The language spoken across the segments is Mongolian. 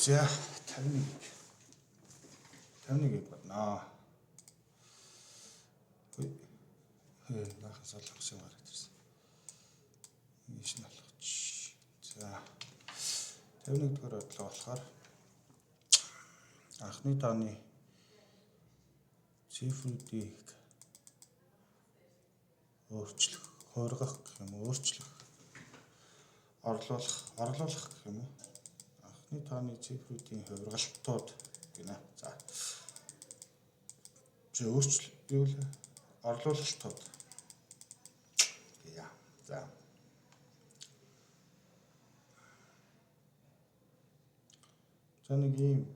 За 51 байна. Наахан солонгосын гараад ирсэн. Ийш нь алгач. За 51 дугаар бодлого болохоор анхны тооны цифруудыг өөрчлөх, хуургах гэх юм уу, өөрчлөх, орлуулах гэх юм уу. Анхны тооны цифруудын хувиргалтууд гинэ. За. Орлуулалтууд. Яа. За. За нэг юм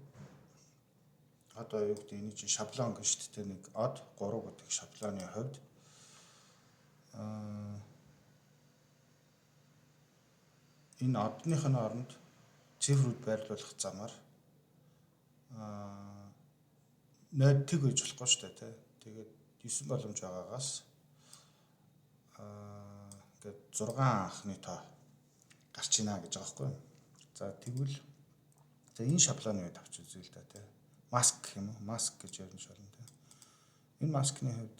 одоо юу гэдэг энэ чинь шаблон гэж шүү дээ. Нэг од 3 гэдэг шаблоны хувьд энэ одныхын оронд цифрүүд байрлуулах замаар 0 тэг гэж болохгүй шүү дээ. Тэгээд 9 боломж байгаагаас ингээд 6 анхны тоо гарч ийна гэж байгаа байхгүй юу. За тэгвэл энэ шаблоны үед авч үзье л да тий. Маск гэх юм уу? Маск гэж ярина шална тий. Энэ маскны хувьд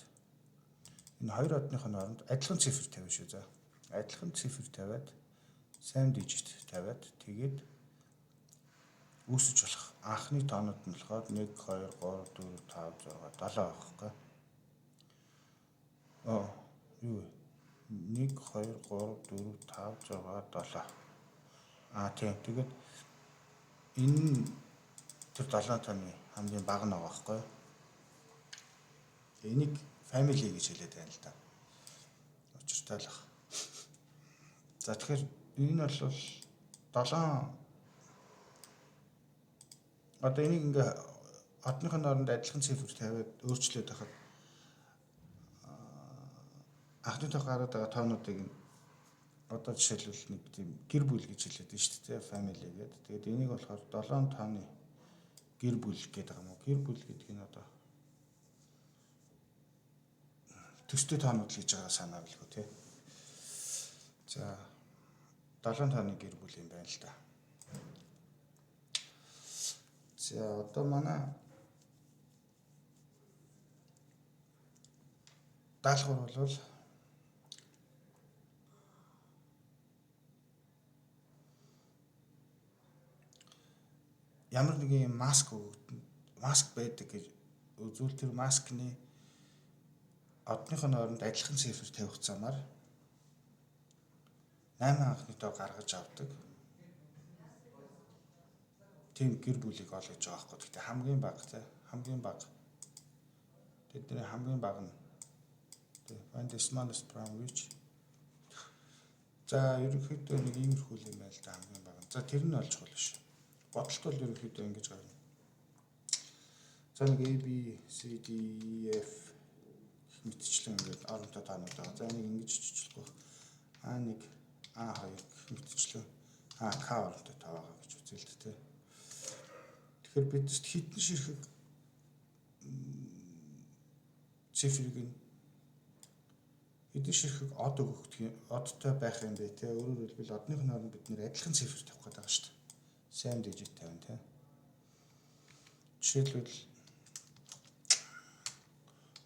энэ хоёр одныхын оронд адилхан цифр тавина шүү. За. Адилхан цифр тавиад same digit тавиад тэгээд үүсэж болох анхны тоонууд нь болохоор 1 2 3 4 5 6 7 байхгүй. Юу вэ? 1 2 3 4 5 6 7. Тийм. Тэгээд энэ тэр 7 тооны хамгийн бага нь байгаа байхгүй. Энийг family гэж хэлээд байна л да. Учиртай л баг. За тэгэхээр энэ бол 7 одоо энийг ингээ одныхын оронд адилхан цифр тавиад өөрчлөөд байхад анхны тоо гараад байгаа тоонуудыг одоо жишээлбэл нэг тийм гэр бүл гэж хэлээд байна шүү дээ, family гэдэг. Тэгээд энийг болохоор 7 тооны гэр бүл гэдэг юм уу? Гэр бүл гэдэг нь одоо төстэй тоонууд л гэж байгаа санаа билгүй тий. За 7 тооны гэр бүл юм байна л да. За одоо манай даалгавар бол ямар нэгэн маск байдаг гэж үзвэл тэр маскны одныхын оронд адилхан цифр тавих замаар 8 анхны тоо гаргаж авдаг. Тийм гэр бүлийг ол гэж байгаа байхгүй. Гэхдээ хамгийн бага те хамгийн бага. Тэдний хамгийн бага нь find the smallest from which. За ерөнхийдөө нэг иймэрхүү юм байл да хамгийн бага. За тэр нь олж болно шүү. Бодолт бол ерөнхийдөө ингэж гарна. За нэг A B C D E F мэтчлэн ингээд оронтой таанууд байгаа. За энийг ингэж чичлэхгүй. A1 A2 мэтчлэн AK оронтой таа байгаа гэж үзээ л дээ. Тэгэхээр бид хитэн ширхэг цифрыг хэдэн ширхэг од өгөх одтой байх юм бэ те. Өөрөөр хэлбэл одныхын оронд бид нэр адилхан цифр тавих гэдэг байгаа шүү дээ. Same digit тавина те. Жишээлбэл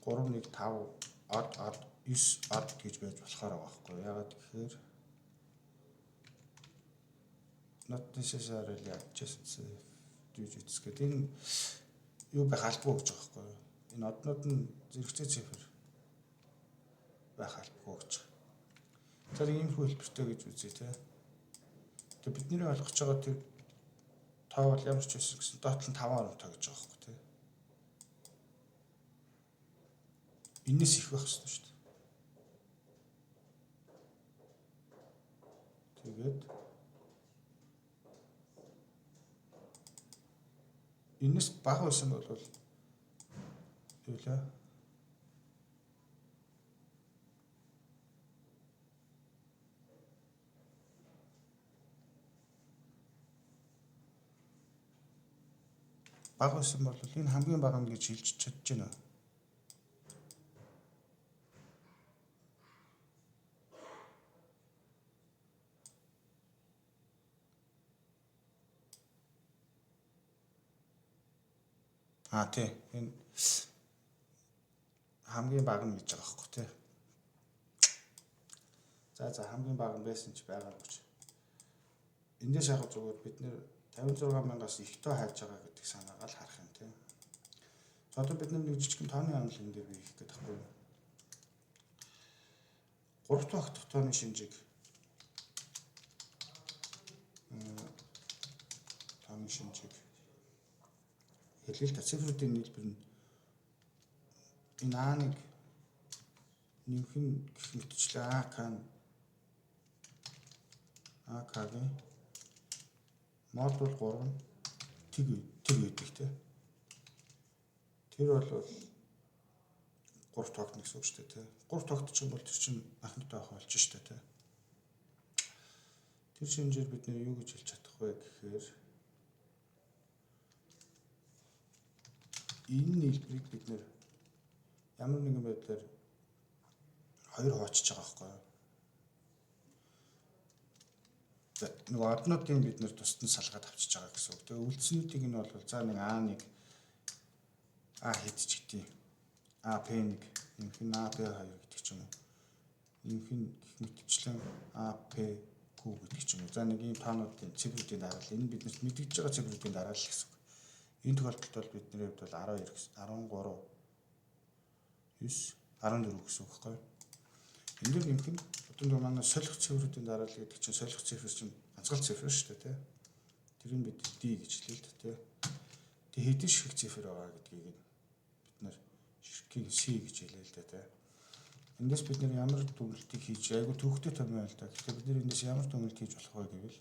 3 1 5 од 9 од гэж байж болохоор байгаа байхгүй. Ягаад гэхээр not necessarily adjacent digits гэдэг энэ юу байх албагүй гэж байгаа байхгүй. Энэ однууд нь зэрэгцээ цифр байх албагүй гэж. За иймэрхүү хэлбэртэй гэж үзье те. Тэгээ бидний ойлгож байгаа тэр тоо бол ямар ч байсан гэсэн доотлон 5 оронтой гэж байгаа байхгүй те. Энэс их байх ёстой шүү дээ. Тэгээд энэс бага байсан бол юу лээ? Бага байсан бол энэ хамгийн бага нь гэж хэлж чадж байна. тий. Энэ хамгийн бага нь гэж байгаа байхгүй тий. За хамгийн бага нь байсан ч байгаагүй ч. Эндээс яг зүгээр бид нэр 56,000-аас ихтэй хайж байгаа гэдэг санаагаа л харах юм тий. Одоо бид нэг жижигхэн тооны хандлын дээр би хийх гэдэг байхгүй юу? 3 дахь тооны шинжийг хэлээ л та цифруудын нийлбэр нь энэ А1 нэмхэн гэх мэтчлээ АК-гийн мод бол 3 тэг үйдэг те. Тэр бол 3 тогтно гэсэн үг шүү дээ те. 3 тогтчих юм бол тэр чинь анхнытай авах болж шүү дээ те. Тэр шинжээр бид нэр юу гэж хэлж чадах вэ гэхээр энэ нийлбэрийг бид нэр ямар нэгэн байдлаар хоёр хуваачиж байгаа байхгүй юу? Нэг однуудын бид нэр тусад нь салгаад авчиж байгаа гэсэн үг. Тэгээ үлдснүүдийг нь бол за нэг А1 А хэдч гэдэг. АП1 нэмхэн АП2 гэдэг ч юм уу. Нэмхэн гэх мэтчлэн АПQ гэдэг ч юм уу. За нэг ийм тоонуудын цифруудын дараалал энэ биднээс мэдгэж байгаа цифруудын дараалал гэсэн үг. Энэ тохиолдолд бол бидний хувьд бол 12 гэсэн 13 9 14 гэсэн үг байхгүй юу? Энэ дээр нэмхэн одоо манай солих цифруудын дараалал гэдэг чинь солих цифр чинь ганцхан цифр шүү дээ тий. Тэрийг бид D гэж хэлээ л дээ тий. Тэгээ хэдэн ширхэг цифр байгаа гэдгийг бид нар ширхгийг C гэж хэлээ л дээ тий. Эндээс бид нар ямар дүгнэлтийг хийж айгу төвхтэй томьёо л да. Тэгэхээр бид нар эндээс ямар дүгнэлт хийж болох вэ гэвэл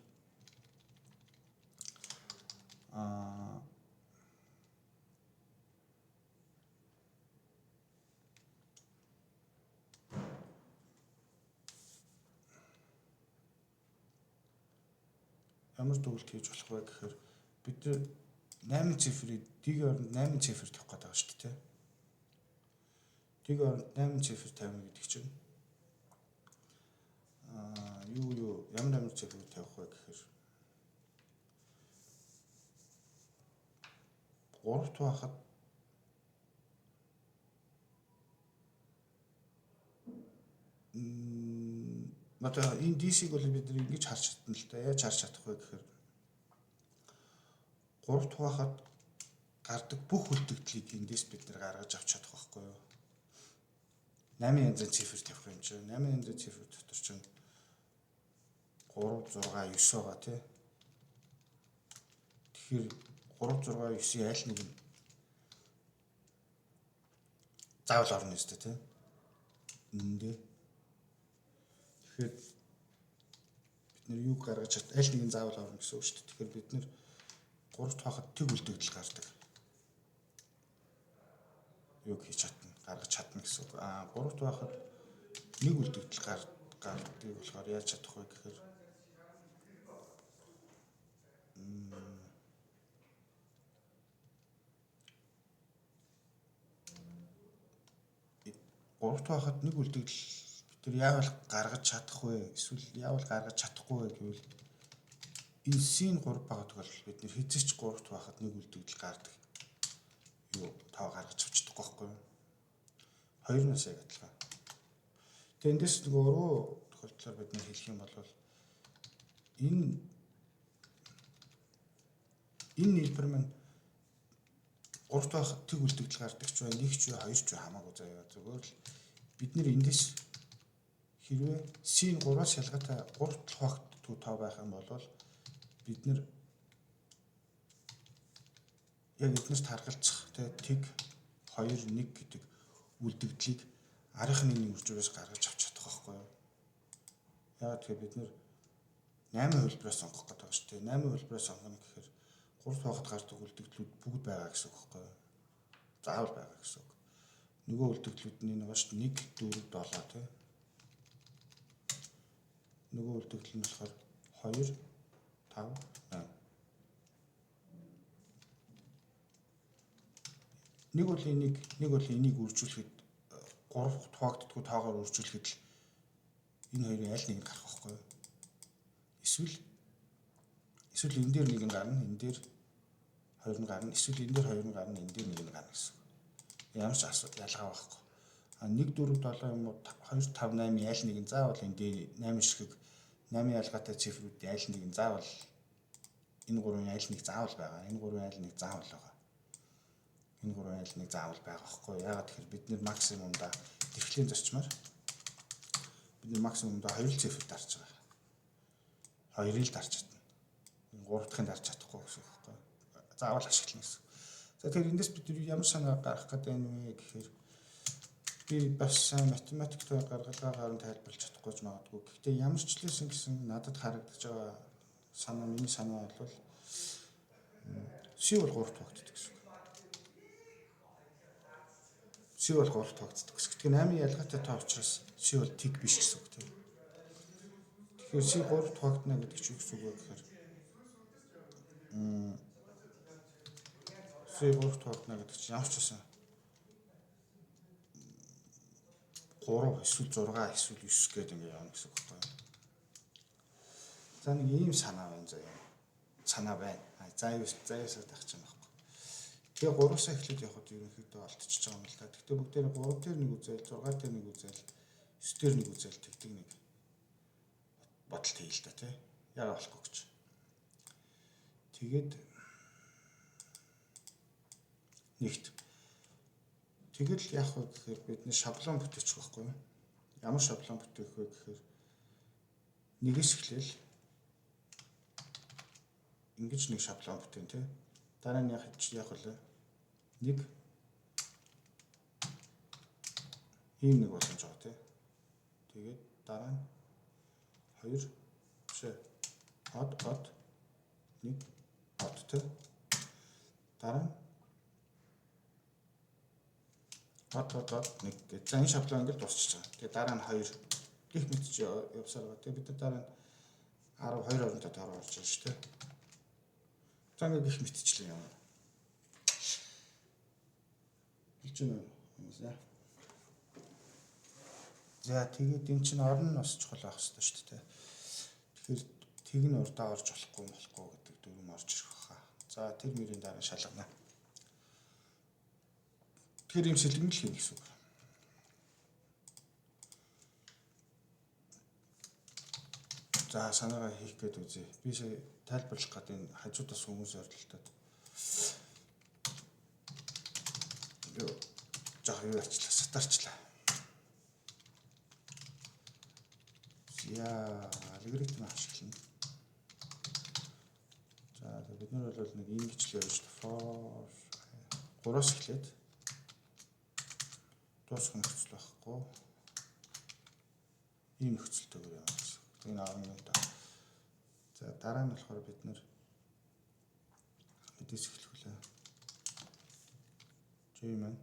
ямар дүгнэлт хийж болох вэ гэхээр бид 8 цифрыг дэг оронд 8 цифр тавих гэдэг байгаа шүү дээ. Дэг оронд 8 цифр тавина гэдэг чинь ямар цифрыг тавих вэ гэхээр 3 тухайхад одоо энэ DC-г бол бид нэг ингэж харж чадна л да. Яаж харж чадах вэ гэхээр 3 тухайхад гардаг бүх үлдэгдлийг эндээс бид нэр гаргаж авч чадах байхгүй юу? 8 янзын цифр тавих юм чинь 8 янзын цифр дотор чинь 3 6 9 байгаа тий. Тэгэхээр 3 6 9-ийн аль нэг нь заавал орно шүү дээ тий. Эндээ тэгэхээр бид нэр юу гаргаж чад аль нэг нь заавал орно гэсэн үг шүү дээ. Тэгэхээр бид нэр 3 тухайхад тэг үлдэгдэл гардаг. Юу хийж чадна, гаргаж чадна гэсэн үг. 3 тухайхад нэг үлдэгдэл гардыг болохоор яаж чадах вэ гэхээр 3 тухайхад нэг үлдэгдэл бид яавал гаргаж чадах вэ? Эсвэл яавал гаргаж чадахгүй вэ гэвэл энэ син 3 байгаа тохиолдолд бид нэр хэзээ ч 3 тухайхад нэг үлдэгдэл гардаг. Тав гаргаж авчихдаг байхгүй юу? Хоёрноос яг адилхан. Тэгээ эндээс нэг уруу тохиолдлоор бид нэр хэлэх юм бол энэ нийлбэр маань 3 тухайхад тэг үлдэгдэл гардаг ч бай, нэг ч бай, хоёр ч бай хамаагүй заяа. Зүгээр л бид нэр эндээс хэрвээ син 3-аас шалгаатай 3 тухайхад тав байх юм бол бид нэр яг эднээс таргалцах тэг 2 1 гэдэг үлдэгдлийг арийнхны нэг үржүүрээс гаргаж авч чадах байхгүй юу? Яагаад тэгэхээр бид нэр 8 хөлбрээс сонгох гэдэг байгаа шүү дээ. 8 хөлбрээс сонгоно гэхээр 3 тухайхад гардаг үлдэгдлүүд бүгд байгаа гэсэн үг байхгүй юу? Заавал байгаа гэсэн үг. Нөгөө үлдэгдлүүд нь нэг шүү дээ 1 4 7 тий. Нөгөө үлдэгдэл нь болохоор 2 5 8. Нэг бол энийг үржүүлэхэд 3 тухайгддаггүй таагаар үржүүлэхэд л энэ хоёрын аль нэг нь гарах байхгүй юу? Эсвэл энэ дээр нэг нь гарна, энэ дээр 2 нь гарна. Эсвэл энэ дээр 2 нь гарна, энэ дээр 1 нь гарна гэсэн. Ямар ч асуудал ялгаа байхгүй. 1 4 7 юм уу 2 5 8 ял нэг нь заавал энэ дээр 8 ширхэг 8 ялгаатай цифрүүд ял нэг нь заавал энэ 3 ял нэг заавал байгаа. Энэ 3 ял нэг заавал байгаа. Энэ 3 ял нэг заавал байгаа байхгүй. Ягаад тэгэхээр бид нэр максимумда тэрхлийн зарчмаар бид нэр максимумда 2 цифр дарж байгаа. 2-ыг л дарж чадна. 3 дахь нь дарж чадахгүй гэсэн үг байхгүй. Заавал ашиглана гэсэн. За тэгэхээр эндээс бид ямар санаа гаргах гэдэг юм бэ гэхээр би бас математиктэй гаргалгаагаар нь тайлбарлаж чадахгүй ч магадгүй. Гэхдээ ямар ч лсэн гэсэн надад харагдаж байгаа санаа миний санаа бол C бол 3 тогтдог гэсэн. C бол 3 тогтдог гэсэн. Тэгэхээр 8 ялгаатай тоо учраас C бол тэг биш гэсэн үг тийм. Тэгэхээр C 3 тогтно гэдэг чинь юу гэсэн үг вэ гэхээр C 3 тогтно гэдэг чинь ямар ч байсан 3 эсвэл 6 эсвэл 9 гэдэг ингэ явна гэсэн үг байна. За нэг ийм санаа байна заяа. Санаа байна. Заяасаа тахчих юм байхгүй. Тэгээ 3-аас эхлээд явхад ерөнхийдөө олдчихж байгаа юм л та. Гэхдээ бүгдээр 3 дээр нэг үзэл, 6 дээр нэг үзэл, 9 дээр нэг үзэл тэгдэг нэг бодолт хийл л та тий. Яагаад болохгүй гэж. Тэгээд нэгт тэгэл яах вэ гэхээр бидний шаблон бүтээчих байхгүй юу? Ямар шаблон бүтээх вэ гэхээр нэгээс эхлээл ингэж нэг шаблон бүтээн тий. Дараа нь яах вэ? Нэг ийм нэг боломж байгаа тий. Тэгээд дараа нь 2 бишээ од 1 од тий. Дараа нь од 1 гэж. За энэ шаблон ингээд дуусчихж байгаа. Тэгээд дараа нь 2 гих мэтч явсаар байгаа. Тэгээд бид дараа нь 12 оронтой тоор орж ирж шүү дээ. За ингээд гих мэтчлээ юм. Хэлж байна уу? За тэгээд эн чинь орон нь бас чухал байх хэрэгтэй шүү дээ. Тэгэхээр тэг нь урдаа орж болохгүй гэдэг дүрм орж ирэх баха. За тэр мөрийн дараа шалгана. Тэгэхээр юм сэлгэмэл хийнэ гэсэн үг. За санаагаа хийх гээд үзье. Би тайлбарлах гэдэг энэ хажуудаас хүмүүс ойрлолтод. Жаа юу арчлаа, сатарчлаа. Яа, алгоритм ашиглана. За бид нар бол нэг ийм бичлэг явуулж for 3-аас эхлээд дуусах нөхцөл байхгүй. Ийм нөхцөлтэйгээр явна гэсэн. Энэ 10 минут. За дараа нь болохоор бид нэр эдээс эхлэх үлээ. Жимэн.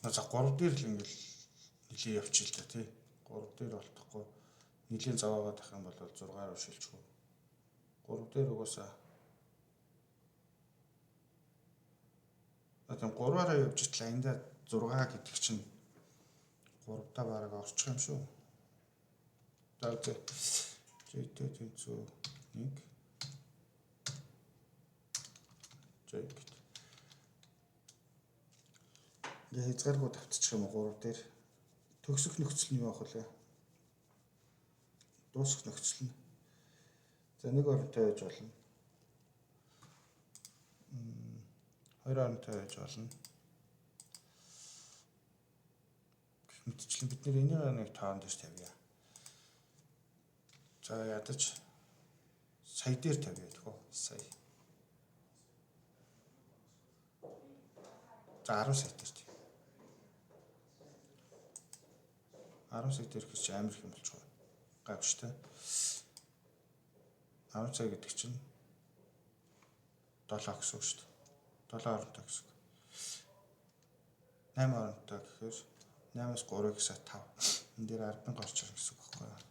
За 3 дээр л ингээл нилээ явчих л та тий. 3 дээр болтохгүй. Нилийн заваагаад ах юм бол 6-аар шилжчихв. 3 дээр угаасаа одоо 3-аараа явж итлээ. Энд 6 гэдэг чинь 3-та бараг орчих юм шүү. За үгүй. Жийтэй тэнцүү 1 жий гэт. Ингээ хязгааргүй тавтчих юм уу 3 дээр. Төгсөх нөхцөл нь юу ах вэ? Дуусах нөхцөл нь. За 1 оронтой байж болно. 2 оронтой байж болно. Мэдчлэн бид нэр энийг нэг тоон дээр тавья. За ядаж сая дээр тавья гэх үү? Сая. За 10 сая дээр. 10 сая дээр гэж амар их юм болж байгаа. Гайвштай. 10 сая гэдэг чинь 7 гэсэн үг шүү дээ. 7 оронтой гэсэн үг. 8 оронтой гэхээр 8-аас 3 гэсэн 5. Энд дээр 10 гарч ирэх гэсэн үг байхгүй юу?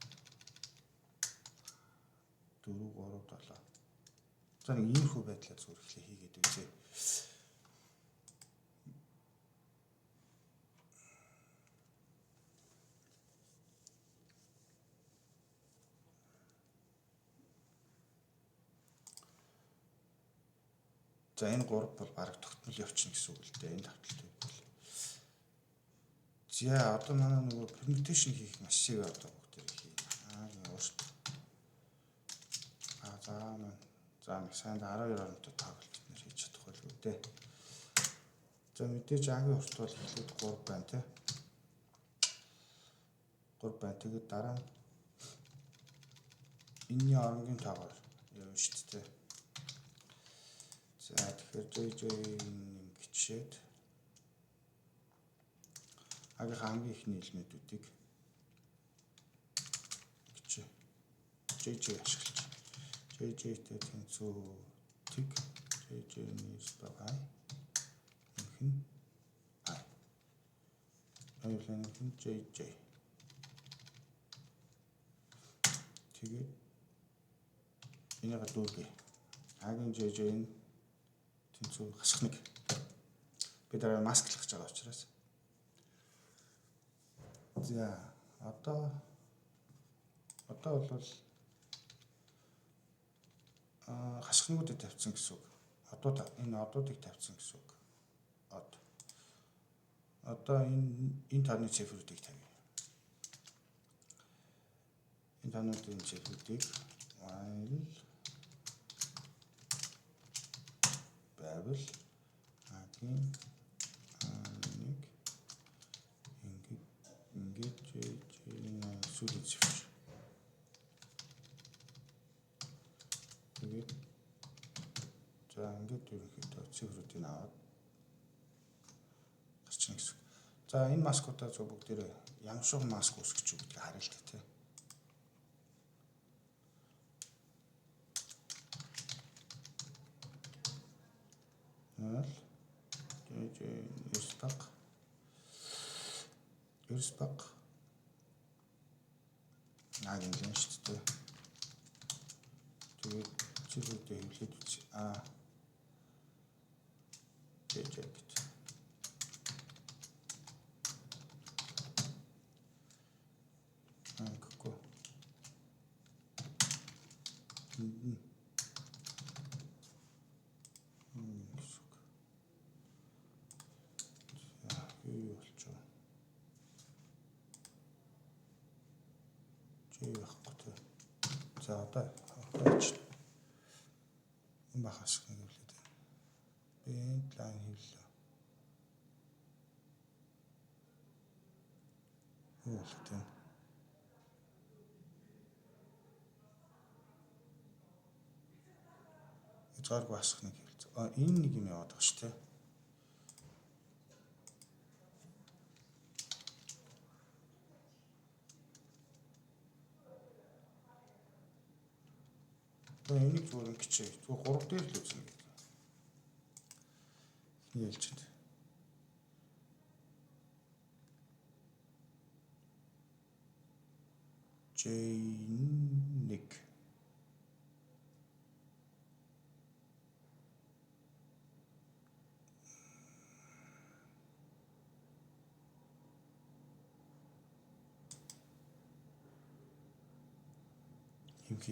4 3 7. За нэг иймэрхүү байдлаар зүгээр ихлэ хийгээд үзье. За энэ 3 бол бараг тогтмол явчихна гэсэн үг л дээ. Энэ давталтай бол. За одоо манай нөгөө permutation хийх машиг одоо бүгд хийх. Өөртөө. За нэг сайн 12 оронтой тоглолт бид хийж чадах байлгүй дээ. За мэдээж агийн урт бол эхлээд 3 байна те. 3 байна. Тэгээд дараа нь энэний оронгийн тоогоор явна шүү дээ. За тэгэхээр JJ ингэчээд агийн хамгийн ихний элементүүдийг JJ ашиглаж JJ-тэй тэнцүү тэг JJ-ний спагай энэ аюулын JJ тэгээд энийг дүүргий агийн JJ-ийн тэнцүү хасхныг бид дараа масклах гэж байгаа учраас за одоо бол хасхнуудыг тавьсан гэсэн үг. Энэ одуудыг тавьсан гэсэн үг. Одоо энэ таны цифруудыг тавья. Энэ тануудын цифруудыг while байвал агийн нэг ингэж сүүлийн цифр. Тэгээд за ингээд ерөнхийдөө цифруудыг аваад гарчихна гэсэн. За энэ маскуудаа зөв бүгдээрээ ямар шиг маск үүсгэж үү гэдгийг харъя л та тий. Ерспак нагийн л шүү дээ. Тэгээд цифрүүдээ хэвлээд үз. JJ гэж. Гэхгүй. За одоо энэ бахаас хэвлээд байна. Бент лайн хэвлээ. Хэвлээд байна. Зааргүй асахныг хэвлээ. Энэ нэг юм яваад байгаа шүү дээ. Энийг зүгээр ингэчээ. Зүгээр 3 дээр л үзнэ гэдэг. Хэлж байна. J1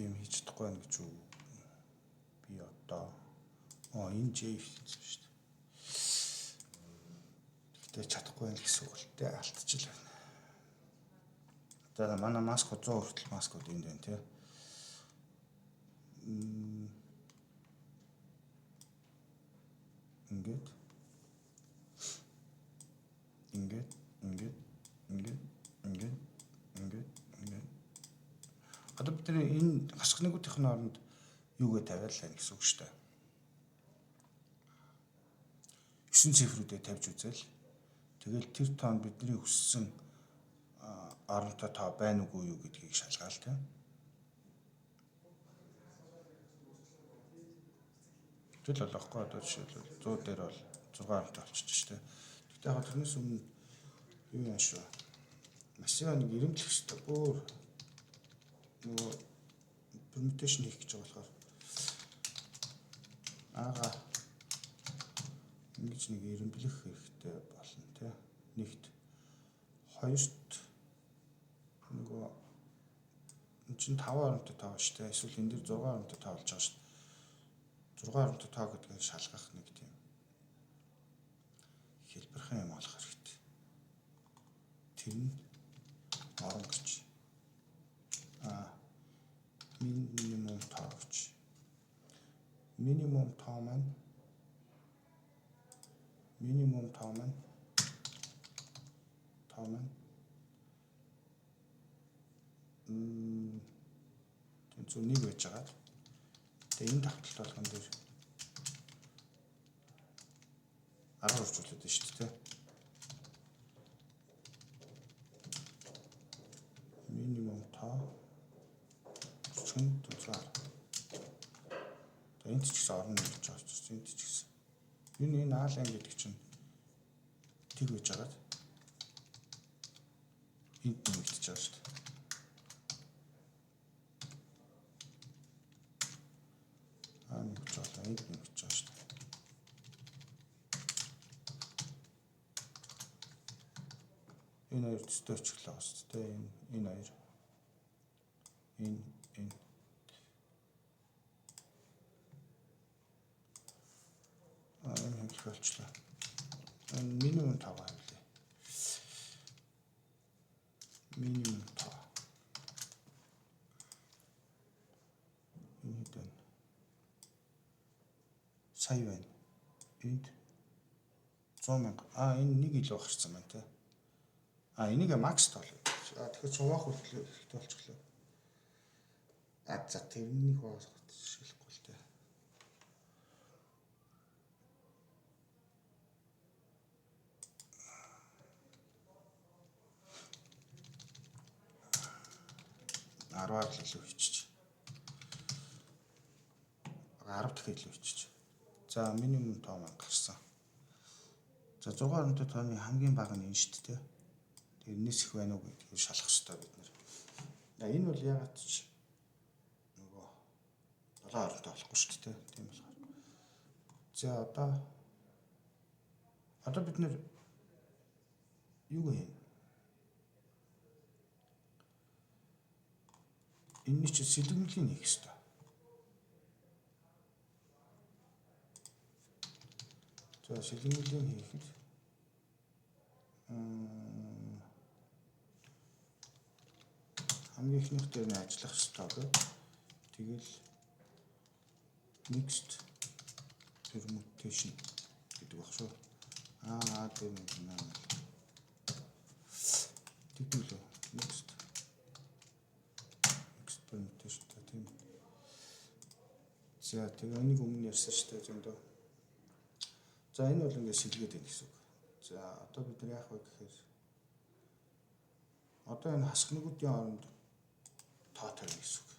юм хийж чадахгүй байх гэж үү? Би одоо энэ J хийсэн шүү дээ. Тэгтээ чадахгүй байх гэсэн үг л дээ. Алдчихл байна. За манай маск 100 хүртэл маскууд энд байна тий. Ингээд одоо бид энэ хасхнагуудын оронд юугээ тавиал байна гэсэн үг шүү дээ. 9 цифрүүдээ тавьж үзэл. Тэгэл тэр тоон бидний хүссэн оронтой тоо байна уугүй юу гэдгийг шалгаал тийм. Тэгэл болохгүй одоо жишээлбэл 100 дээр бол 6 оронтой болчихж штэ. Тэгтээ яг тэрнээс өмнө юу яа шүү. Машина нэг ирэмтлэх штэ. Бүр нөгөө permutation хийх гэж байгаа болохоор ингэж нэг ирэмблэх хэрэгтэй болно тийм. Нэгт хоёрт нөгөө энэ чинь 5 оронтой тоо шүү дээ. Эсвэл энэ дээр 6 оронтой тоо болж байгаа шүү дээ. 6 оронтой тоо гэдгийг шалгах нэг минимум тоо маань тэнцүү 1 байж байгаа. Тэгээ энэ тавталт болгон дээр 10 орчуулдаг шүү дээ. Минимум тоо чинь тэнцүү 10. Тэгээ энэ ч гэсэн орно гэж байгаа ч энэ ч гэсэн. Энэ аалын гэдэг чинь тэг байж байгаа. Энд нэгдэж байгаа шүү дээ. Нэгж байгаа энд нэгж байгаа шүү дээ. Энэ хоёр төстэй очихлоо шүү дээ. Энэ хоёр. Энэ энэ хэмжих болчлаа. Энэ минимум тав байлээ. Минимум тав. Энэ хэд сая байна. Энд 100,000. Энэ нэг илүү гарсан байна те. Энийг макс тоолё. Тэгэхээр 100 хүртэл хэрэгтэй болчихлоо. За тэрнийг хоосон шилэхгүй л те. Арваар л илүү хийчих. 10 дахин илүү хийчих. За минимум тоо маань гарсан. За 6 оронтой тооны хамгийн бага нь энэ шүү дээ. Тэгээ энэс их байна уу гэдгийг шалах хэрэгтэй бид нэр. Энэ бол ягаад ч нөгөө 7 оронтой болохгүй шүү дээ. Тийм болохоор. За одоо бид нэр юу гэх юм? Энэ чинь сэлгэмлийн хийх хэрэгтэй. За сэлгэмлийн хийхэд хамгийн ихнийх дээр нь ажиллах хэрэгтэй гэдэг. Тэгэл next permutation гэдэг баг шүү. Тэр нэг наа. Тэгвэл next permutation тийм. За тэгээ энийг өмнө ярьсан шүү дээ зөндөө. За энэ бол ингээд сэлгээд байна гэсэн үг. За одоо бид нар яах вэ гэхээр одоо энэ хасгнуудын хооронд тоотой гэсэн үг.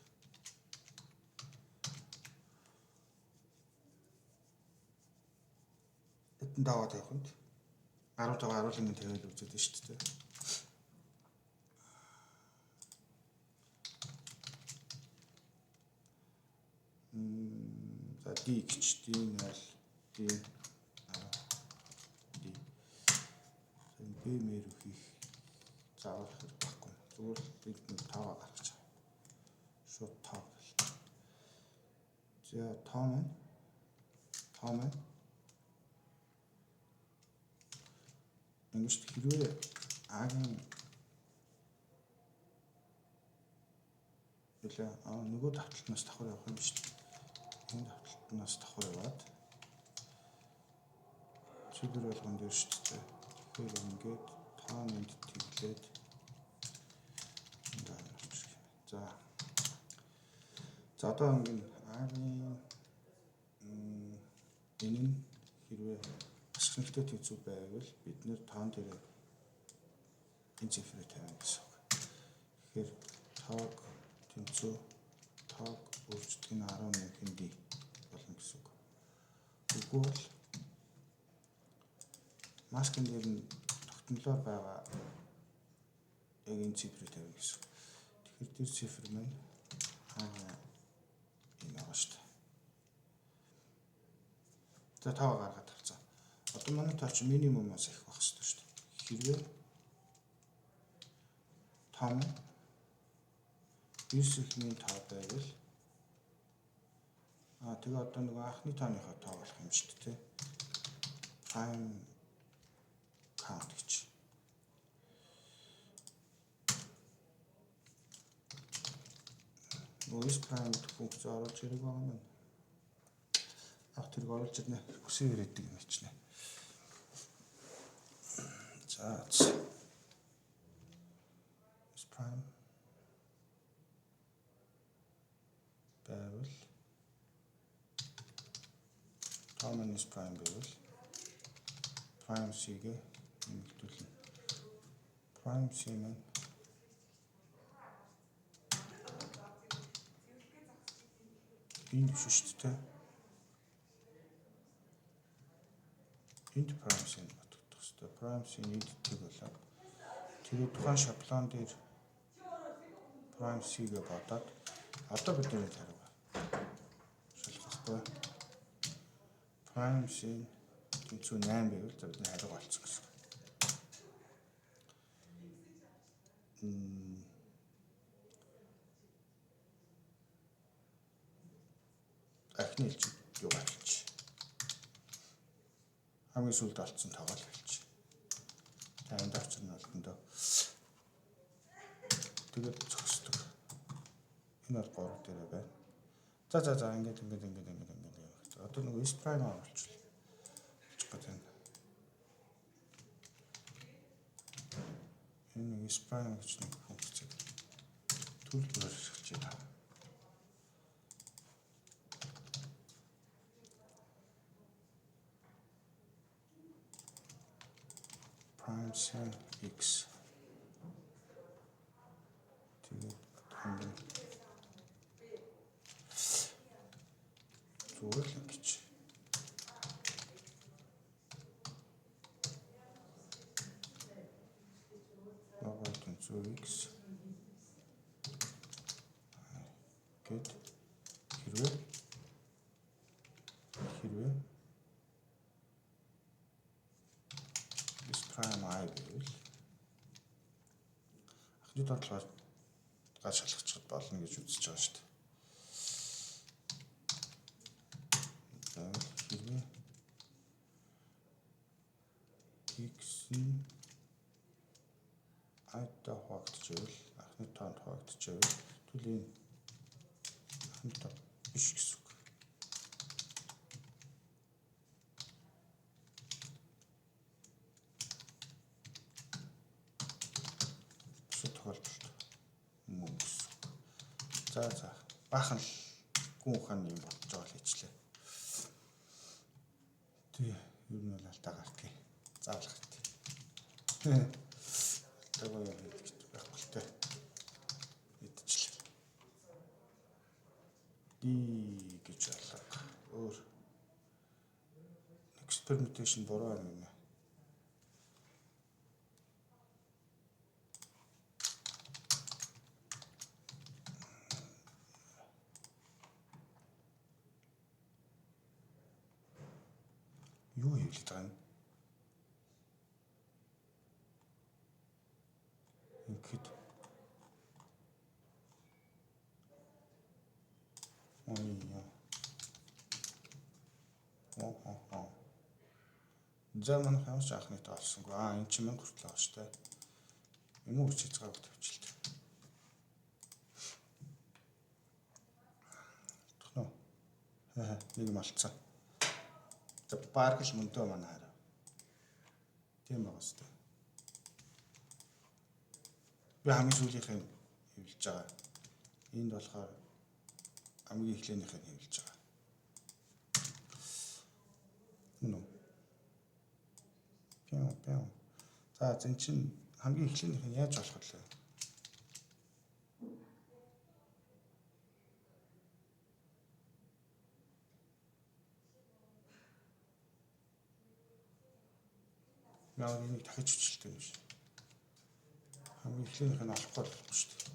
Эдэн даваад явах нь 10-тойгоо харуулгын тавиал үзээд шүү дээ. За D гэж D0 D B мэр хийх заавал хэрэг байхгүй. Зүгээр бид нэг тоо гаргаж байгаа. Шууд тоо гэл. За тоо маань ингэж хэрвээ агийн нөгөө тавталтнаас давхар явах юм шүү дээ. Энэ тавталтнаас давхар яваад чигээр болгон дээр шүү дээ. Тэгэхээр ингээд тоонд тэглээд за одоо ингээд агийн энэ нь хэрвээ ашиглалтай тэнцүү байвал бид нэр тоон дээр энэ цифрыг тавина гэсэн үг. Тэгэхээр тоог тэнцүү тоог өөрчлөлт нь 11 D болно гэсэн үг. Үгүй бол маскын дээр нь тогтмолоор байгаа яг энэ цифрыг тавина гэсэн. Тэгэхээр тэр цифр маань энэ байгаа шүү дээ. За тоо гаргаад тавцсан. Одоо манай тоо чи минимумаас их байх хэрэгтэй шүү дээ. Хэрвээ тоо маань 9-ийн тоо байвал тэгээ одоо нэг анхны тооныхоо тоо болох юм шүү дээ. Prime count гэж. Voice prime функц оруулж ирэх байгаа юм. Тэрийг оруулж ирнэ. Хүсээ ирээдэг юм чинь. За S prime байвал Tom S prime байвал prime C-гээ нэмэгдүүлнэ. Prime C маань энэ биш шүү дээ. Энд prime C-г батгах хэрэгтэй. Prime C-ний эддэг болоод тэгээд тухайн шаблон дээр prime C-гээ бодоод одоо бид нэр хариу шалгахгүй. Prime C тэнцүү 8 байвал за бидний хариу болцсон гэсэн. Ахны хэлж юу гарч. Хамгийн сүүлд олцсон тоглол хэлж. За энэ давчар нь олдондоо. Тэгээд зогсдог. Энэ бол 3 дээрээ байна. За ингээд. Одоо нэг S prime оруулчихлаа. Энэ S prime гэж нэг функцийг төлөвлөөр хэрэгжиж байна. Prime sin x тэгээд хамгийн зүгээр л гэж x гэд хэрвээ S prime I гэвэл ахны тодлогоор гал шалгачихад болно гэж үзэж байгаа шүү дээ. За хэрвээ x нь I-тай хуваагдчихвэл ахны тоонд хуваагдчихвэл түлийн ахны тоо биш гэсэн үг. Бусад тохиолдолд мөн гэсэн үг. За баахан л гүн ухааны юм бодож байгаа л хийчлээ. Тэг ер нь бол алдаа гаргая. Заавал гарт. Тэгвэл байхгүй л дээ. Идчихлээ. Гэж алга. Өөр next permutation буруу байна юм аа. Юу хийлээ тань? Ингээд За манайх ямар ч анхны тоо олсонгүй. Энэ чинь 1000 хүртэл байгаа шүү дээ. Юм уу гэж хязгаар тавьчихлаа. Тохно. Нэг юм алдсан. За баг л мөндөө манай хараа. Тийм байгаа шүү дээ. Би хамгийн сүүлийнхээ хэвлэж байгаа. Энд болохоор хамгийн эхлээнийхээ хэвлэж байгаа. Нү. Пяу. За зэн чин хамгийн эхлээнийх нь яаж болох вэ? Яа энийг дахиж хүчилтэй юм шиг. Хамгийн эхлээнийх нь олохгүй болохгүй шүү дээ.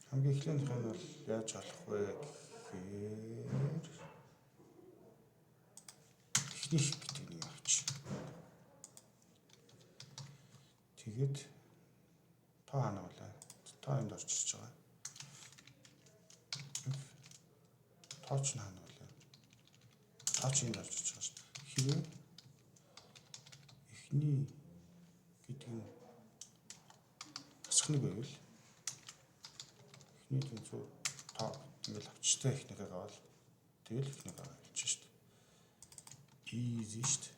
Хамгийн эхлээнийх нь бол яаж олох вэ гэхээр эхнийх гэдэг нэг авч. Тэгээд тоо ханаа болоо. Тоо энд орж ирж байгаа. Тооч ханаа болоо. Тооч энд орж ирж байгаа шүү дээ. Хэрвээ эхний гэдэг нь асхныг байвал эхний тэнцүү тоо ингээл авчтай эхнийгээ гавал тэгэл эхнийгээ аваад хэлж шүү дээ. Easy шүү дээ.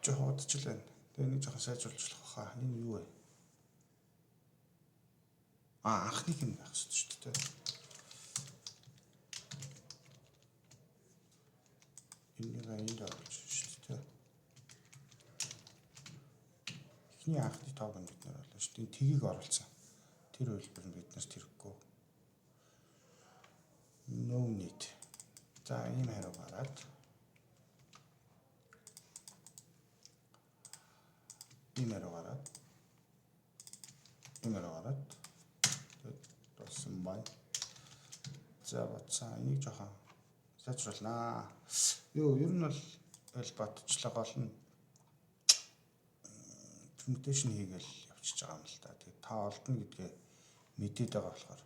жоохон удаж л байна. Тэгээ нэг жоохон сайжруулж болох хаа. Энэ юу вэ? Анхныг нь байх шүү дээ. Энийг энд оруулж шүү дээ. Эхний анхны тоог нь бид нэр оруулж шүү дээ. Тгийг оруулсан. Тэр үйлбэр нь биднээс тэрхгүй. No need. За ийм хариу гараад. Ийм хариу гараад. Ийм хариу гараад. Болсон бай. За бацаа энийг жоохон сайжруулнаа. Юу ер нь бол батчлаа гол нь permutation хийгээл явчихж байгаа юм л да. Тэгээ та олдно гэдгээ мэдээд байгаа болохоор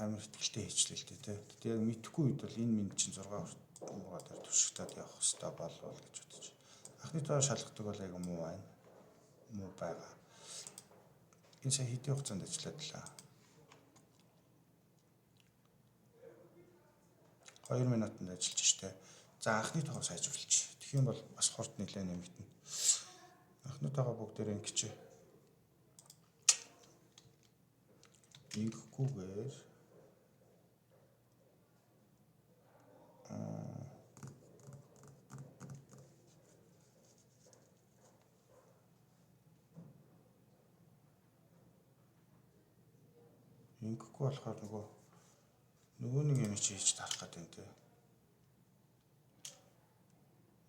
амар ихтэй хийчлээ л дээ. Тэгээ яг мэдхгүй үед бол энэ минь чинь 6 муугаа дээр туршигтаад явах хэрэгтэй болов гэж бодож. Анхны тоо шалгадаг бол айгу муу байна. Муу байгаа. Энэ сая хэдийн хугацаанд ажиллаад лээ. 2 минутанд ажиллаж штэ. За анхны тоогоо сайжруулчих. Тэгэх юм бол бас хурд нэлээд нэмэгдэнэ. Анхны тоогоо бүгдээр ингэчээ. Ингэхгүйгээр ингэхгүй болохоор нөгөө нэг юм чи хийж тарах гэдэг юм те.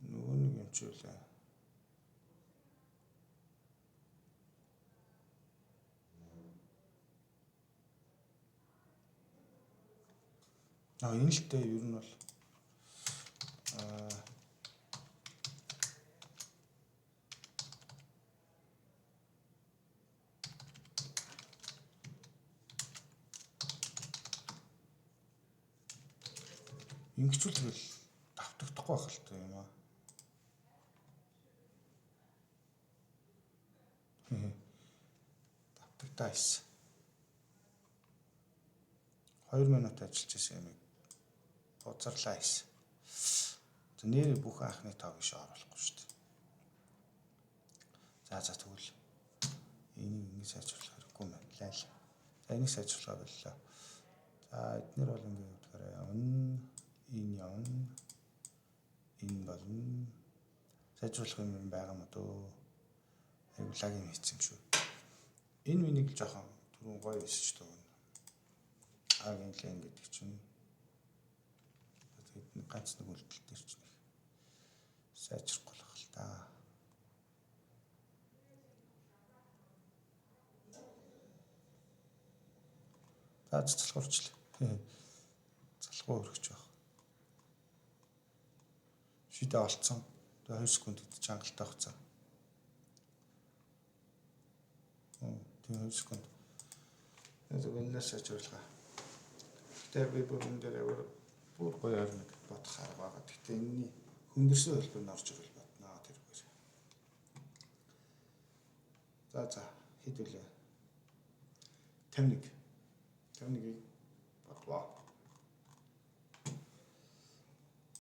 Нөгөө нэг юм чи үлээ. Энэ л дээ ер нь бол ингэчүүл тэгэл давтагдахгүй байх л та юм аа. Давтагдаа ийс. 2 минут ажиллаж байсан юм. Бузарлаа ийс. За нэрээ бүх анхны тоог иш оруулахгүй шүү дээ. За тэгвэл энийг ингэ сайжруулах хэрэггүй юм байна. За энийг сайжруулах боллоо. За эднэр бол ингэ бодохоор явна. Энэ явна. Энэ болно. Сайжруулах юм байгаа юм дөө. Айгу лагийн хийсэн юм шүү. Энэ минийг л жоохон түрүүн гоё байсан шүү дээ. Агийн лен гэдэг чинь тэгээд ганц нэг үйлдэл дээр ч нэг сайжрахгүй л хэл та. За цэцлэгурчлаа. Цэцлэггүй өргөж байх. Шидэ олцсон. Тэгээ 2 секунд гэж хангалттай хугацаа. Тэгээ 2 секунд. Тэгээд өнөөс сайжруулах. Тэгээ би бүр энэ дээр бүр гоё арга бодох арга байгаа. Гэхдээ энэний хүндэрсэн хэлбэр нь орж ирэл батнаа тэргээр. За хэд үлээ? 51. 51-ийг